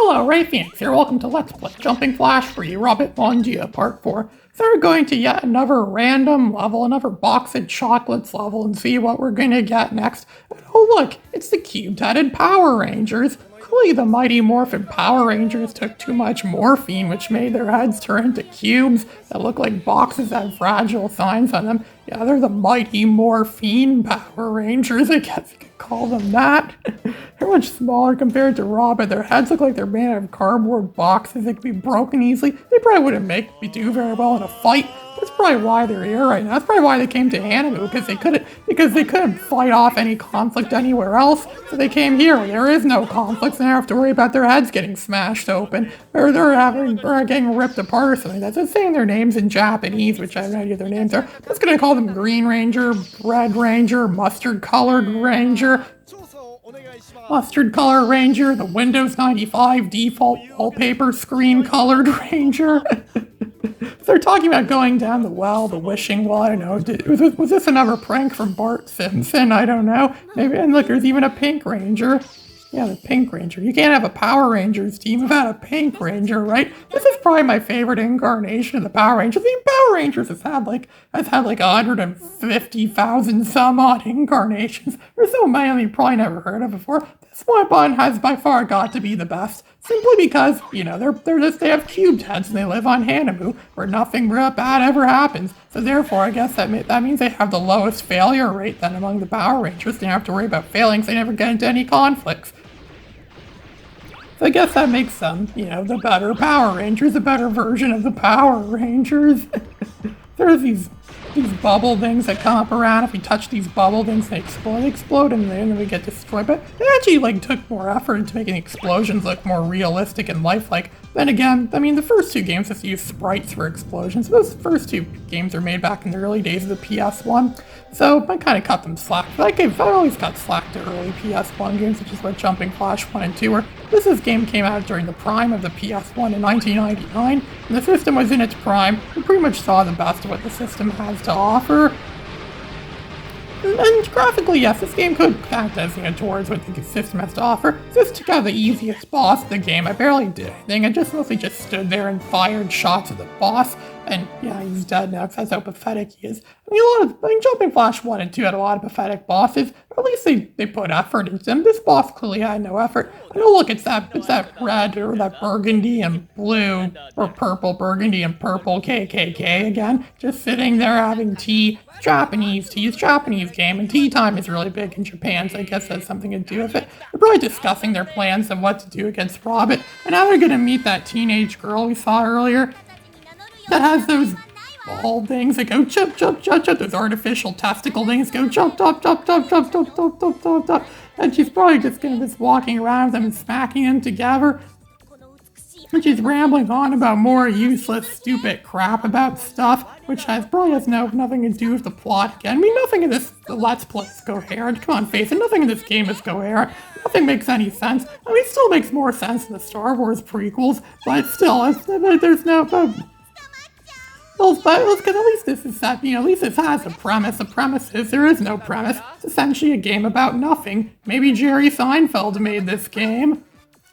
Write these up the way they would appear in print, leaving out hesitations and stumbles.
Hello, Ray Phoenix here. Welcome to Let's Play Jumping Flash for you, Robbit Mon Dieu, Part 4. So we're going to yet another random level, another box of chocolates level, and see what we're going to get next. And oh look, it's the cubed-headed Power Rangers. Clearly the Mighty Morphin Power Rangers took too much morphine, which made their heads turn into cubes that look like boxes that have fragile signs on them. Yeah, they're the Mighty Morphine Power Rangers, I guess you could call them that. They're much smaller compared to Robbit. Their heads look like they're made out of cardboard boxes. They could be broken easily. They probably wouldn't make me do very well in a fight. That's probably why they're here right now. That's probably why they came to Animu, because they couldn't fight off any conflict anywhere else. So they came here. There is no conflict, so they don't have to worry about their heads getting smashed open or they're getting ripped apart or something. That's just saying their names in Japanese, which I have no idea what their names are. I'm just gonna call them Green Ranger, Red Ranger, Mustard Colored Ranger. Mustard Color Ranger, the Windows 95 default wallpaper screen colored Ranger. They're talking about going down the well, the wishing well, I don't know. Was this another prank from Bart Simpson? I don't know. Maybe, and look, there's even a Pink Ranger. Yeah, the Pink Ranger. You can't have a Power Rangers team without a Pink Ranger, right? This is probably my favorite incarnation of the Power Rangers. The Power Rangers has had like 150,000 some odd incarnations. There's so many you probably never heard of before. This one has by far got to be the best. Simply because, you know, they have cubed heads and they live on Hanamu, where nothing real bad ever happens. So therefore, I guess that means they have the lowest failure rate then among the Power Rangers. They don't have to worry about failing, so they never get into any conflicts. So I guess that makes them, you know, the better Power Rangers, a better version of the Power Rangers. There's these bubble things that come up around. If we touch these bubble things, they explode, and then we get destroyed. But it actually took more effort into making explosions look more realistic and lifelike. Then again, I mean, the first two games just used sprites for explosions. Those first two games were made back in the early days of the PS1, so I kind of cut them slack. But I always got slack to early PS1 games, which is what Jumping Flash 1 and 2 were. This game came out during the prime of the PS1 in 1999, and the system was in its prime. We pretty much saw the best of what the system has to offer. And graphically, yes, this game could act as, you know, towards what the system has to offer. This took out the easiest boss of the game. I barely did anything. I mostly just stood there and fired shots at the boss. And yeah, he's dead now, because that's how pathetic he is. I mean, Jumping Flash 1 and 2 had a lot of pathetic bosses. At least they put effort into them. This boss clearly had no effort. And oh look, it's that red or that burgundy and blue, or purple, burgundy and purple KKK again. Just sitting there having tea. Japanese tea. It's a Japanese game, and tea time is really big in Japan, so I guess that has something to do with it. They're probably discussing their plans of what to do against Robbit. And now they're gonna meet that teenage girl we saw earlier that has those ball things that go jump, jump, jump, jump. Those artificial testicle things go jump, jump, jump, jump, jump, jump, jump, jump, jump, jump. And she's probably just gonna be walking around with them and smacking them together. And she's rambling on about more useless, stupid crap about stuff, which probably has nothing to do with the plot again. I mean, nothing in the Let's Play is coherent. Come on, face it, nothing in this game is coherent. Nothing makes any sense. I mean, it still makes more sense in the Star Wars prequels, but still, there's no... Well, because at least this is set, you know, at least this has a premise. The premise is there is no premise. It's essentially a game about nothing. Maybe Jerry Seinfeld made this game.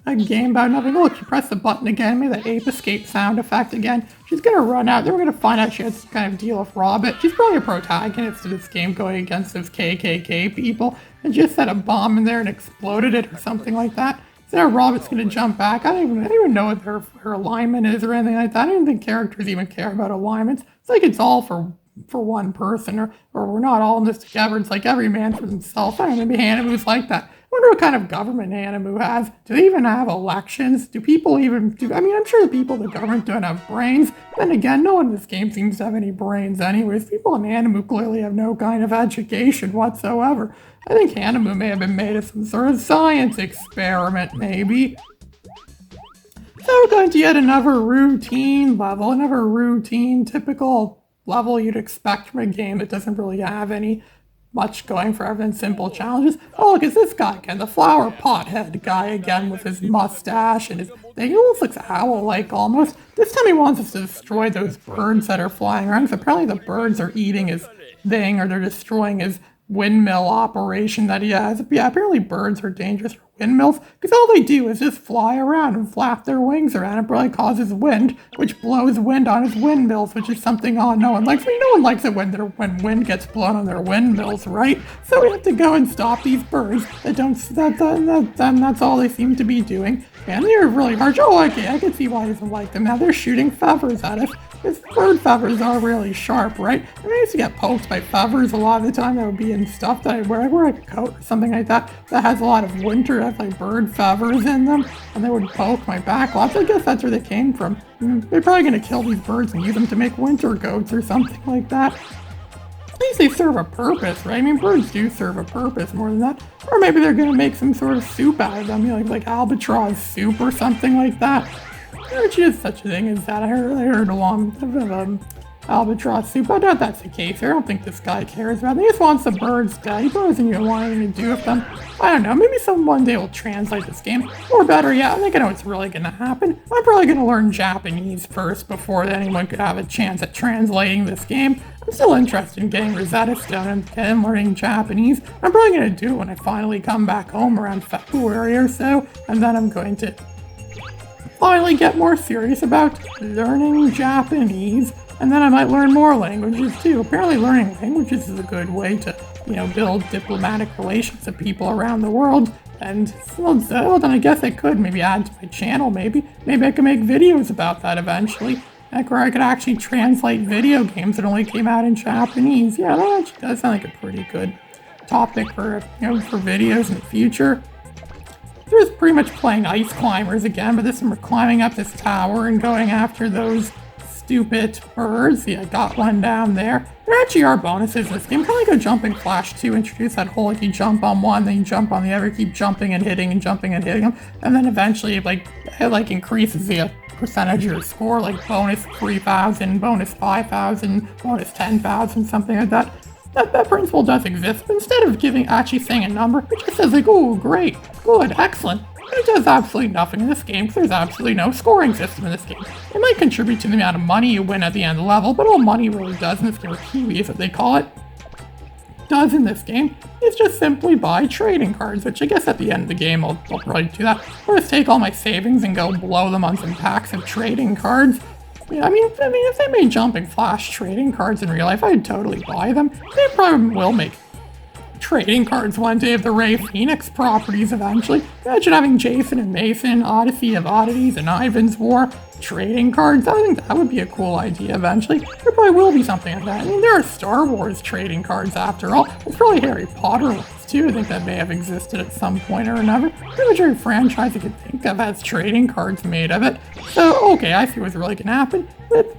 A game about nothing. Look, you press the button again, made that ape escape sound effect again. She's gonna run out. Then we're gonna find out she has some kind of deal with Robbit. She's probably a protagonist of this game going against those KKK people and just set a bomb in there and exploded it or something like that. So now Robbit's gonna jump back. I don't even know what her alignment is or anything like that. I don't even think characters even care about alignments. It's like it's all for one person, or we're not all in this together. It's like every man for themselves. I don't know, maybe Hanamu's like that. I wonder what kind of government Hanamu has. Do they even have elections? Do people even I mean, I'm sure the people in the government don't have brains. Then again, no one in this game seems to have any brains anyways. People in Hanamu clearly have no kind of education whatsoever. I think Hanamu may have been made of some sort of science experiment, maybe. So we're going to yet another routine level, another routine, typical level you'd expect from a game that doesn't really have any much going for other than simple challenges. Oh, look, it's this guy again, the flower pot head guy again with his mustache and his thing. He almost looks owl-like almost. This time he wants us to destroy those birds that are flying around, because apparently the birds are eating his thing, or they're destroying his windmill operation that he has. Yeah, apparently birds are dangerous for windmills because all they do is just fly around and flap their wings around. It probably causes wind, which blows wind on his windmills, which is something no one likes. I mean, no one likes it when wind gets blown on their windmills, right? So we have to go and stop these birds that don't. That's all they seem to be doing. And they're really harsh. Oh, okay, I can see why he doesn't like them. Now they're shooting feathers at us. Because bird feathers are really sharp, right? I mean, I used to get poked by feathers a lot of the time. That would be in stuff that I wear. I wear like a coat or something like that that has a lot of winter, has like bird feathers in them, and they would poke my back lots. I guess that's where they came from. They're probably going to kill these birds and use them to make winter coats or something like that. At least they serve a purpose, right? I mean, birds do serve a purpose more than that. Or maybe they're going to make some sort of soup out of them, like albatross soup or something like that. There actually is such a thing as that. I heard along of albatross soup. I doubt that's the case. I don't think this guy cares about them. He just wants the birds dead. He probably doesn't even want anything to do with them. I don't know. Maybe one day will translate this game. Or better yet, I think I know what's really going to happen. I'm probably going to learn Japanese first before anyone could have a chance at translating this game. I'm still interested in getting Rosetta Stone and learning Japanese. I'm probably going to do it when I finally come back home around February or so. And then I'm going to finally get more serious about learning Japanese, and then I might learn more languages too. Apparently learning languages is a good way to, build diplomatic relations with people around the world. And well, then I guess I could maybe add to my channel, maybe I could make videos about that eventually. Like where I could actually translate video games that only came out in Japanese. Yeah, that actually does sound like a pretty good topic for videos in the future. They're just pretty much playing Ice Climbers again, but this time we're climbing up this tower and going after those stupid birds. Yeah, I got one down there. There actually are bonuses in this game. Kind of like a Jumping Flash 2 introduced that whole, you jump on one, then you jump on the other, keep jumping and hitting and jumping and hitting them, and then eventually it increases the percentage of your score, like bonus 3,000, bonus 5,000, bonus 10,000, something like that. That principle does exist, but instead of actually saying a number, it just says oh, great, good, excellent. It does absolutely nothing in this game because there's absolutely no scoring system in this game. It might contribute to the amount of money you win at the end of the level, but all money really does in this game, or Kiwi is what they call it, does in this game, is just simply buy trading cards, which I guess at the end of the game I'll probably do that. Or just take all my savings and go blow them on some packs of trading cards. Yeah, I mean, if they made Jumping Flash trading cards in real life, I'd totally buy them. They probably will make trading cards one day of the Ray Phoenix properties eventually. Imagine having Jason and Mason, Odyssey of Oddities, and Ivan's War trading cards. I think that would be a cool idea eventually. There probably will be something like that. I mean, there are Star Wars trading cards after all. There's probably Harry Potter ones too. I think that may have existed at some point or another. Pretty much every franchise you could think of has trading cards made of it. So, okay, I see what's really gonna happen.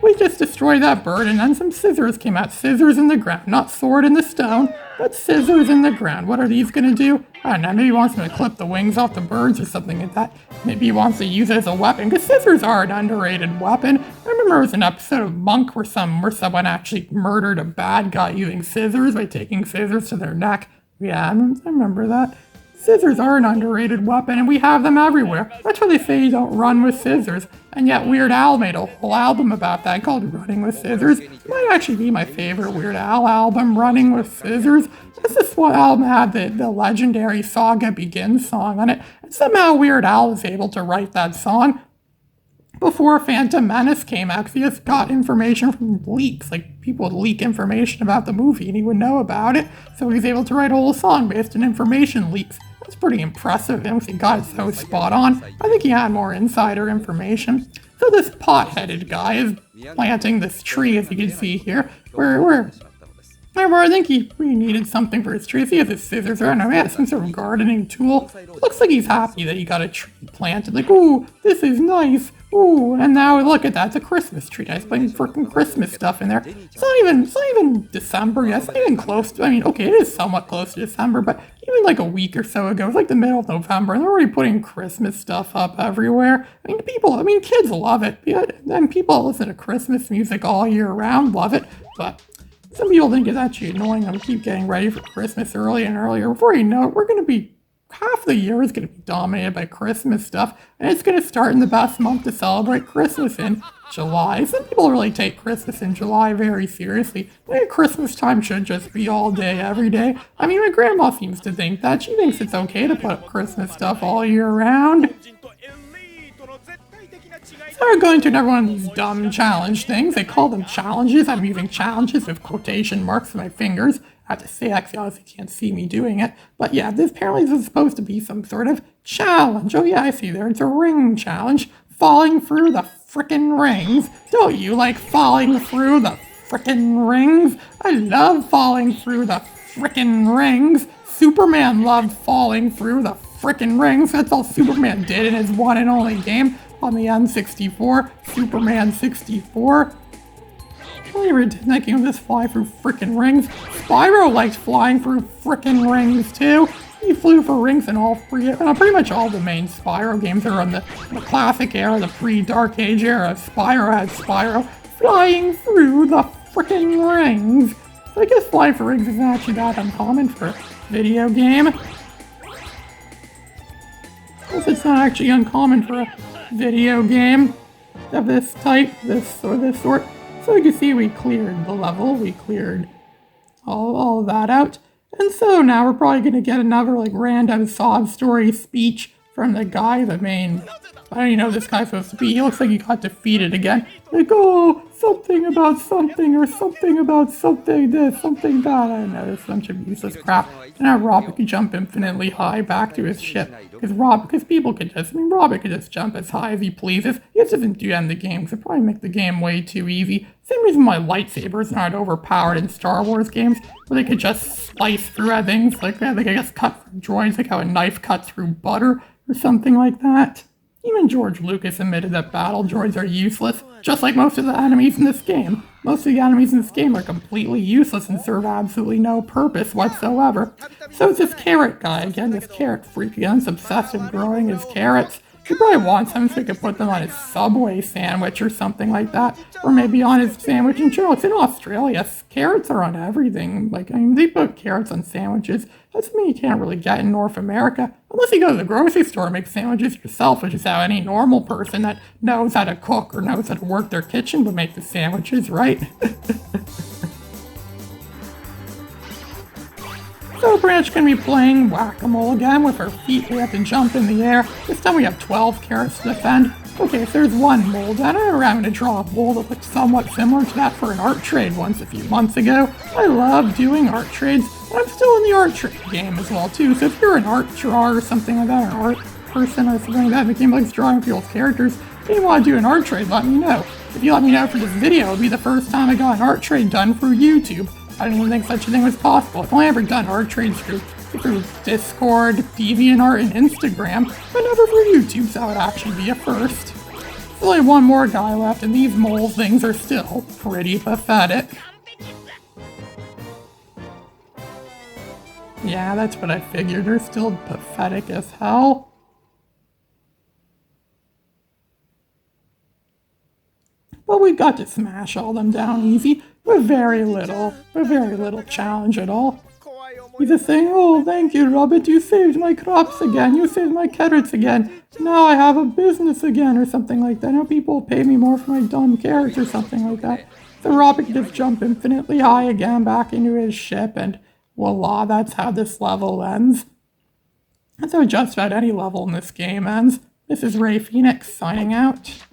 We just destroyed that bird and then some scissors came out. Scissors in the ground, not sword in the stone, but scissors in the ground. What are these gonna do? I don't know, maybe he wants to clip the wings off the birds or something like that. Maybe he wants to use it as a weapon, because scissors are an underrated weapon. I remember there was an episode of Monk where someone actually murdered a bad guy using scissors by taking scissors to their neck. Yeah, I remember that. Scissors are an underrated weapon, and we have them everywhere. That's why they say you don't run with scissors. And yet Weird Al made a whole album about that called Running with Scissors. It might actually be my favorite Weird Al album, Running with Scissors. This one album had the legendary Saga Begins song on it. And somehow Weird Al was able to write that song before Phantom Menace came out, because he just got information from leaks. Like, people would leak information about the movie and he would know about it. So he was able to write a whole song based on information leaks. That's pretty impressive. And he got it so spot on. I think he had more insider information. So this pot-headed guy is planting this tree, as you can see here, where I think he needed something for his tree. He has his scissors. I don't know, he has some sort of gardening tool. Looks like he's happy that he got a tree planted. Like, ooh, this is nice. Ooh, and now look at that. It's a Christmas tree. Nice putting freaking Christmas stuff in there. It's not even December yet. It's not even close to, okay, it is somewhat close to December, but even like a week or so ago, it was like the middle of November, and they're already putting Christmas stuff up everywhere. Kids love it. And people that listen to Christmas music all year round love it, but some people think it's actually annoying them to keep getting ready for Christmas earlier and earlier. Before you know it, we're going to be half the year is going to be dominated by Christmas stuff, and it's going to start in the best month to celebrate Christmas in July. Some people really take Christmas in July very seriously. I think Christmas time should just be all day, every day. I mean, my grandma seems to think that. She thinks it's okay to put up Christmas stuff all year round. So we're going to another one of these dumb challenge things. They call them challenges. I'm using challenges with quotation marks for my fingers. I have to say that because you obviously can't see me doing it. But yeah, this apparently is supposed to be some sort of challenge. Oh yeah, I see there. It's a ring challenge. Falling through the frickin' rings. Don't you like falling through the frickin' rings? I love falling through the frickin' rings. Superman loved falling through the frickin' rings. That's all Superman did in his one and only game on the N64, Superman 64. I never did that game just fly through frickin' rings. Spyro likes flying through frickin' rings too. He flew for rings in all three, pretty much all the main Spyro games are on the classic era, the pre-Dark Age era. Spyro had Spyro flying through the frickin' rings. So I guess flying for rings isn't actually that uncommon for a video game. I guess it's not actually uncommon for a video game of this type, this sort. So you can see we cleared the level, we cleared all of that out. And so now we're probably going to get another like random sob story speech from the guy, the main, I don't even know who this guy's supposed to be. He looks like he got defeated again. Like, oh, something about something, or something about something this, something that. I don't know, there's a bunch of useless crap. And now Robbit could jump infinitely high back to his ship. Because people could just, Robbit could just jump as high as he pleases. He just doesn't do end the game, because it probably make the game way too easy. Same reason why lightsabers aren't overpowered in Star Wars games, where they could just slice through things, like they could just cut through droids, like how a knife cuts through butter, or something like that. Even George Lucas admitted that battle droids are useless, just like most of the enemies in this game. Most of the enemies in this game are completely useless and serve absolutely no purpose whatsoever. So it's this carrot guy, again, this carrot freak, again, is obsessed with growing his carrots. He probably wants them so he could put them on his Subway sandwich or something like that. Or maybe on his sandwich in general. It's in Australia. Carrots are on everything. They put carrots on sandwiches. That's something you can't really get in North America. Unless you go to the grocery store and make sandwiches yourself, which is how any normal person that knows how to cook or knows how to work their kitchen would make the sandwiches, right? So Branch can be playing whack-a-mole again with her feet. We have to jump in the air. This time we have 12 carrots to defend. Okay, so there's one mold. I remember having to draw a mold that looked somewhat similar to that for an art trade once a few months ago. I love doing art trades, and I'm still in the art trade game as well too. So if you're an art drawer or something like that, or an art person or something like that, the game likes drawing people's characters, and you want to do an art trade, let me know. If you let me know for this video, it'll be the first time I got an art trade done through YouTube. I didn't even think such a thing was possible. I've only ever done art trades through Discord, DeviantArt, and Instagram, but never through YouTube, so that would actually be a first. There's only one more guy left, and these mole things are still pretty pathetic. Yeah, that's what I figured. They're still pathetic as hell. But we got to smash all them down easy with very little challenge at all. He's just saying, oh, thank you, Robbit, you saved my crops again, you saved my carrots again, now I have a business again, or something like that. Now people pay me more for my dumb carrots, or something like that. So Robbit can just jump infinitely high again back into his ship, and voila, that's how this level ends. That's how just about any level in this game ends. This is Ray Phoenix signing out.